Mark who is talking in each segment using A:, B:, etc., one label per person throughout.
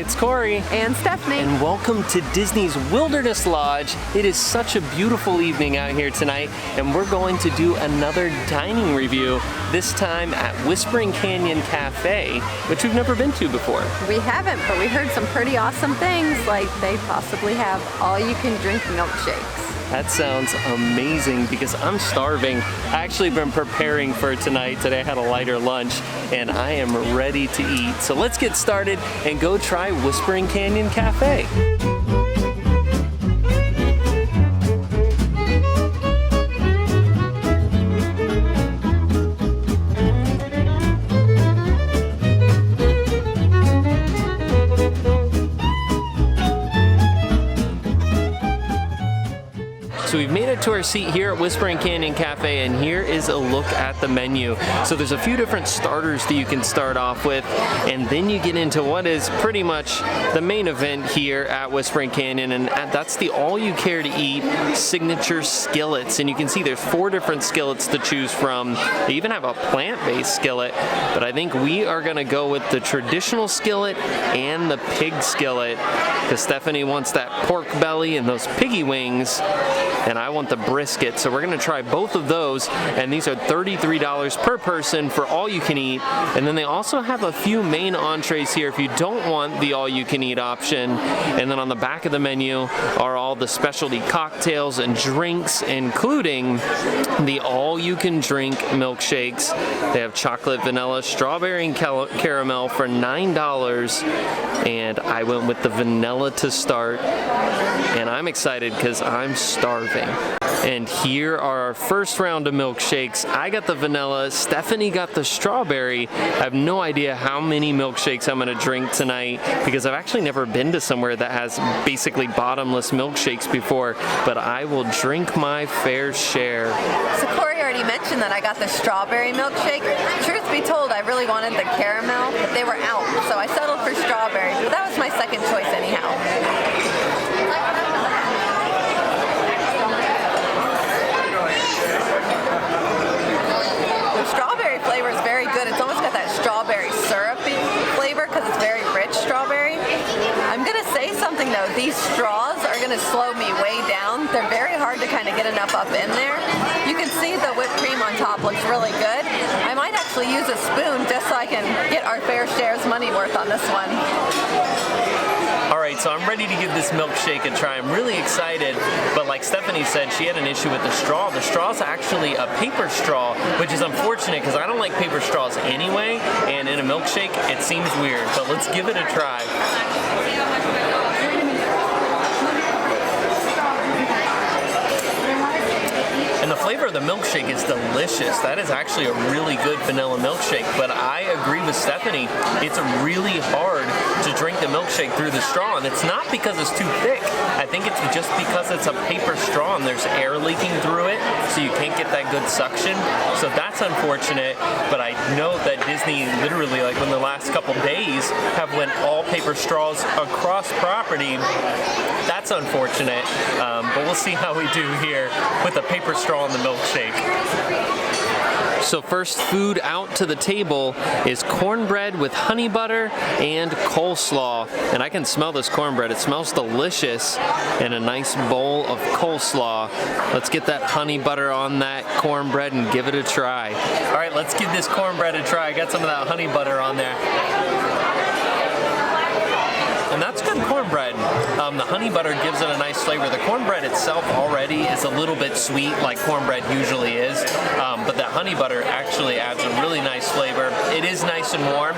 A: it's Cory.
B: And Stephanie.
A: And welcome to Disney's Wilderness Lodge. It is such a beautiful evening out here tonight, and we're going to do another dining review, this time at Whispering Canyon Café, which we've never been to before.
B: We haven't, but we heard some pretty awesome things, like they possibly have all-you-can-drink milkshakes.
A: That sounds amazing because I'm starving. I actually been preparing for tonight. Today I had a lighter lunch and I am ready to eat. So let's get started and go try Whispering Canyon Café. So we've made it to our seat here at Whispering Canyon Café, and here is a look at the menu. So there's a few different starters that you can start off with, and then you get into what is pretty much the main event here at Whispering Canyon, and that's the all-you-care-to-eat signature skillets. And you can see there's 4 different skillets to choose from. They even have a plant-based skillet, but I think we are gonna go with the traditional skillet and the pig skillet, because Stephanie wants that pork belly and those piggy wings, and I want the brisket. So we're gonna try both of those, and these are $33 per person for all you can eat. And then they also have a few main entrees here if you don't want the all you can eat option. And then on the back of the menu are all the specialty cocktails and drinks, including the all you can drink milkshakes. They have chocolate, vanilla, strawberry, and caramel for $9, and I went with the vanilla to start, and I'm excited because I'm starving. And here are our first round of milkshakes. I got the vanilla, Stephanie got the strawberry. I have no idea how many milkshakes I'm gonna drink tonight because I've actually never been to somewhere that has basically bottomless milkshakes before, but I will drink my fair share.
B: So Cory already mentioned that I got the strawberry milkshake. Truth be told, I really wanted the caramel, but they were out, so I settled for strawberry. But that was my second choice anyhow. Strawberry flavor is very good. It's almost got that strawberry syrupy flavor because it's very rich strawberry. I'm gonna say something though, these straws are gonna slow me way down. They're very hard to kind of get enough up in there. You can see the whipped cream on top looks really good. I might actually use a spoon just so I can get our fair share's money worth on this one.
A: Alright, so I'm ready to give this milkshake a try. I'm really excited, but like Stephanie said, she had an issue with the straw. The straw is actually a paper straw, which is unfortunate because I don't like paper straws anyway, and in a milkshake, it seems weird, but let's give it a try. And the flavor of the milkshake is delicious. That is actually a really good vanilla milkshake, but I agree with Stephanie. It's really hard to drink the milkshake through the straw, and it's not because it's too thick. I think it's just because it's a paper straw and there's air leaking through it, so you can't get that good suction. So that's unfortunate, but I know that Disney literally, like in the last couple days, have went all paper straws across property. That's unfortunate, but we'll see how we do here with the paper straw on the milkshake. So first food out to the table is cornbread with honey butter and coleslaw. And I can smell this cornbread. It smells delicious, and a nice bowl of coleslaw. Let's get that honey butter on that cornbread and give it a try. All right, let's give this cornbread a try. I got some of that honey butter on there. And that's good cornbread. The honey butter gives it a nice flavor. The cornbread itself already is a little bit sweet, like cornbread usually is, but that honey butter actually adds a really nice flavor. It is nice and warm.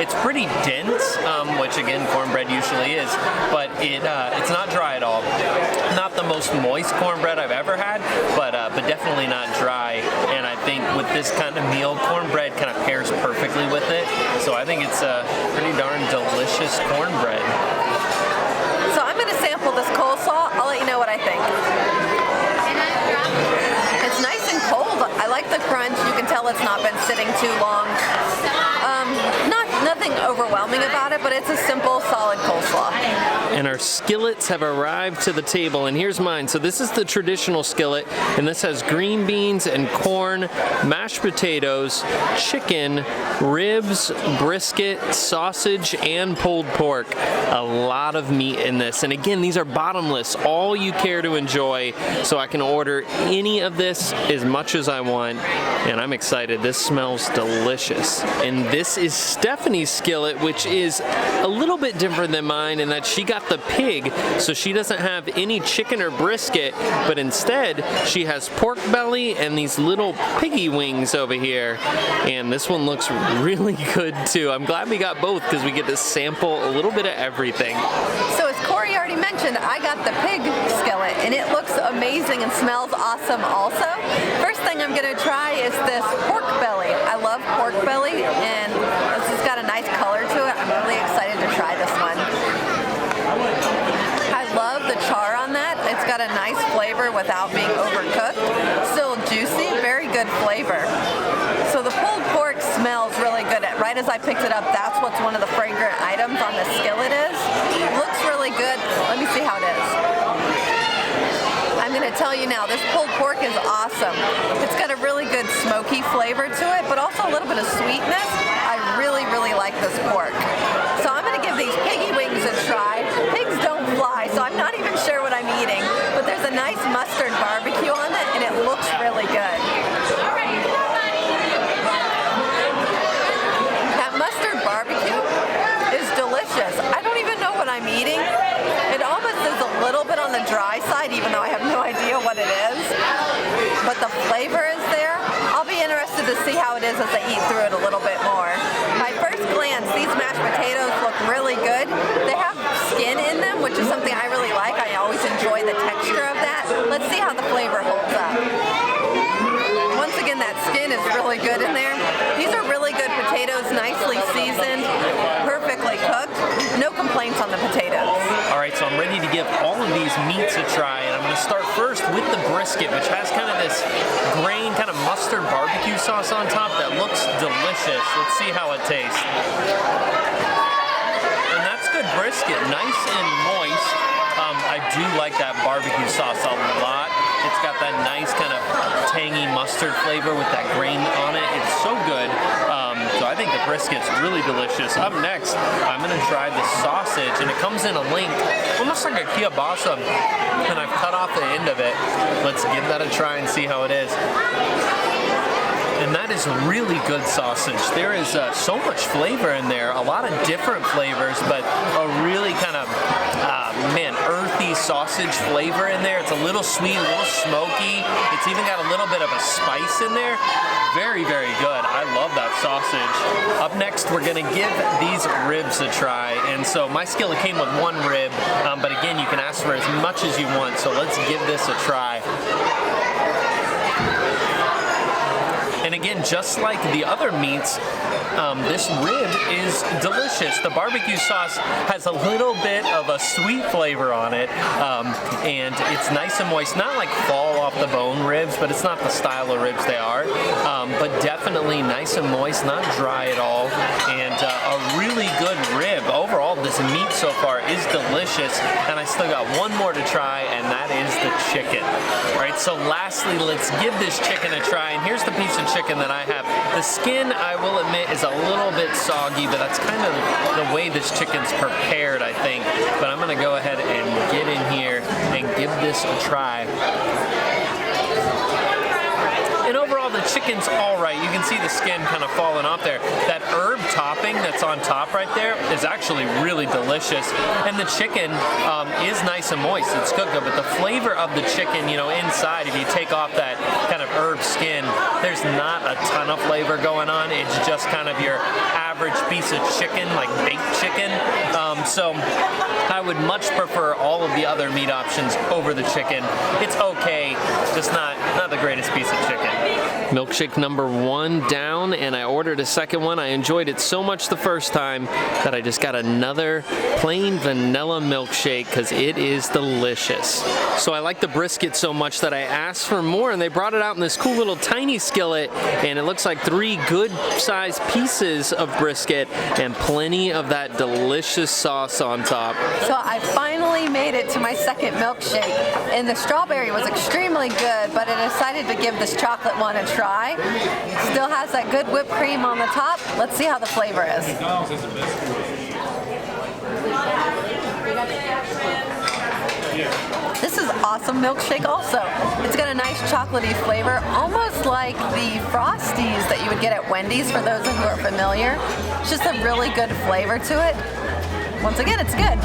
A: It's pretty dense, which again cornbread usually is, but it's not dry at all. Not the most moist cornbread I've ever had, but definitely not dry. And I think with this kind of meal, cornbread kind of pairs perfectly with it. So I think it's a pretty darn delicious cornbread.
B: So I'm gonna sample this coleslaw. I'll let you know what I think. It's nice and cold. I like the crunch. You can tell it's not been sitting too long. Not nothing overwhelming about it, but it's a simple, solid coleslaw.
A: And our skillets have arrived to the table, and here's mine. So this is the traditional skillet, and this has green beans and corn, mashed potatoes, chicken, ribs, brisket, sausage, and pulled pork. A lot of meat in this. And again, these are bottomless, all you care to enjoy, so I can order any of this as much as I want, and I'm excited. This smells delicious. And this is Stephanie's skillet, which is a little bit different than mine in that she got the pig, so she doesn't have any chicken or brisket, but instead she has pork belly and these little piggy wings over here. And this one looks really good too. I'm glad we got both because we get to sample a little bit of everything.
B: So as Cory already mentioned, I got the pig skillet, and it looks amazing and smells awesome also. First thing I'm gonna try is this pork belly. I love pork belly, and this has got a nice color to it. I'm really excited to try this one. I love the char on that. It's got a nice flavor without being overcooked. Still juicy, very good flavor. So the pulled pork smells really good. Right as I picked it up, that's what's one of the fragrant items on the skillet is. Looks really good. Let me see how it is. I'm going to tell you now, this pulled pork is awesome. It's got a really good smoky flavor to it, but also a little bit of sweetness. I really, really like this pork. So I'm going to give these piggy wings a try. Pigs don't fly, so I'm not even sure what I'm eating, but there's a nice mustard barbecue on it, and it looks really good. That mustard barbecue is delicious. I don't even know what I'm eating. It almost is a little bit on the dry side, even though I have no idea what it is. But the flavor is there. I'll be interested to see how it is as I eat through it a little bit more. My first glance, these mashed potatoes look really good. They have skin in them, which is something I really like. I always enjoy the texture of that. Let's see how the flavor holds up. Once again, that skin is really good in there. These are really good potatoes, nicely seasoned, perfectly cooked. No complaints on the potatoes.
A: All right, so I'm ready to give all of these meats a try, and I'm going to start first with the brisket, which has kind of this grain, kind of mustard barbecue sauce on top that looks delicious. Let's see how it tastes. And that's good brisket, nice and moist. I do like that barbecue sauce a lot. It's got that nice kind of tangy mustard flavor with that grain on it. It's so good. So I think the brisket's really delicious. Up next, I'm gonna try the sausage, and it comes in a link, almost like a kielbasa, and I've cut off the end of it. Let's give that a try and see how it is. And that is really good sausage. There is so much flavor in there, a lot of different flavors, but a really kind of, earthy sausage flavor in there. It's a little sweet, a little smoky. It's even got a little bit of a spice in there. Very, very good. I love that sausage. Up next, we're gonna give these ribs a try. And so my skillet came with one rib, but again, you can ask for as much as you want. So let's give this a try. And again, just like the other meats, this rib is delicious. The barbecue sauce has a little bit of a sweet flavor on it, and it's nice and moist. Not like fall off the bone ribs, but it's not the style of ribs they are, but definitely nice and moist, not dry at all, and a really good rib. Overall, this meat so far is delicious, and I still got one more to try, and that is the chicken. All right, so lastly, let's give this chicken a try, and here's the piece of chicken that I have. The skin, I will admit, is a little bit soggy, but that's kind of the way this chicken's prepared, I think. But I'm gonna go ahead and get in here and give this a try. And overall, the chicken's all right. You can see the skin kind of falling off there. That herb topping that's on top right there is actually really delicious. And the chicken is nice and moist. It's cooked good, but the flavor of the chicken, you know, inside, if you take off that kind of herb skin, there's not a ton of flavor going on. It's just kind of your average piece of chicken, like baked chicken. So I would much prefer all of the other meat options over the chicken. It's okay, just not the greatest piece of chicken. Milkshake number 1 down, and I ordered a second one. I enjoyed it so much the first time that I just got another plain vanilla milkshake because it is delicious. So I like the brisket so much that I asked for more, and they brought it out in this cool little tiny skillet, and it looks like 3 good sized pieces of brisket and plenty of that delicious sauce on top.
B: So I finally made it to my second milkshake, and the strawberry was extremely good, but I decided to give this chocolate one a try. Still has that good whipped cream on the top. Let's see how the flavor is. This is awesome milkshake also. It's got a nice chocolatey flavor, almost like the Frosties that you would get at Wendy's for those who are familiar. It's just a really good flavor to it. Once again, it's good.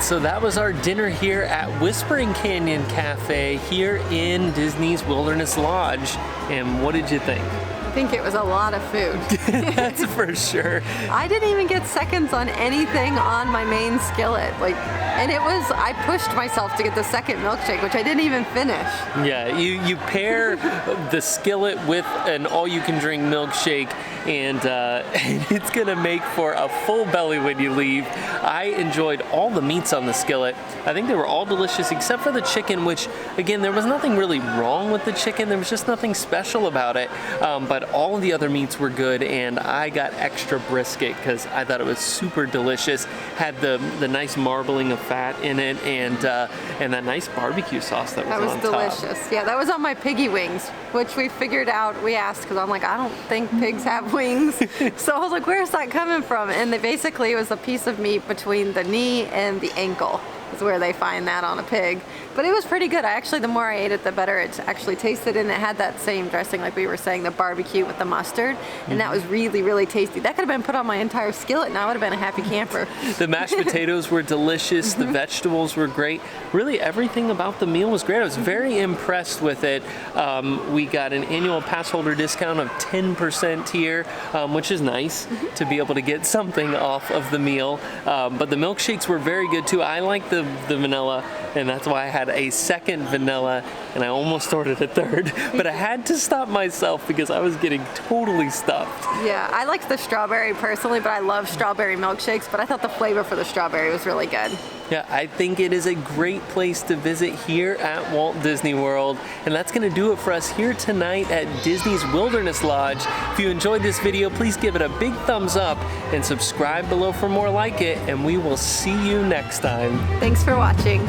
A: So that was our dinner here at Whispering Canyon Café here in Disney's Wilderness Lodge. And what did you think?
B: I think it was a lot of food.
A: That's for sure.
B: I didn't even get seconds on anything on my main skillet. And I pushed myself to get the second milkshake, which I didn't even finish.
A: Yeah, you pair the skillet with an all-you-can-drink milkshake, and it's gonna make for a full belly when you leave. I enjoyed all the meats on the skillet. I think they were all delicious except for the chicken, which, again, there was nothing really wrong with the chicken. There was just nothing special about it. But all of the other meats were good, and I got extra brisket because I thought it was super delicious. Had the nice marbling of fat in it, and that nice barbecue sauce that was on top.
B: That was delicious. Yeah, that was on my piggy wings, which we figured out. We asked because I'm like, I don't think pigs have wings. So I was like, where's that coming from? And basically it was a piece of meat between the knee and the ankle. Is where they find that on a pig. But it was pretty good. The more I ate it, the better it actually tasted, and it had that same dressing like we were saying, the barbecue with the mustard, and that was really, really tasty. That could have been put on my entire skillet, and I would have been a happy camper.
A: The mashed potatoes were delicious. The vegetables were great. Really, everything about the meal was great. I was very impressed with it. We got an annual pass holder discount of 10% here, which is nice to be able to get something off of the meal. But the milkshakes were very good too. I like the vanilla, and that's why I had a second vanilla, and I almost ordered a third, but I had to stop myself because I was getting totally stuffed.
B: Yeah, I liked the strawberry personally, but I love strawberry milkshakes, but I thought the flavor for the strawberry was really good.
A: Yeah, I think it is a great place to visit here at Walt Disney World, and that's going to do it for us here tonight at Disney's Wilderness Lodge. If you enjoyed this video, please give it a big thumbs up and subscribe below for more like it, and we will see you next time.
B: Thanks for watching.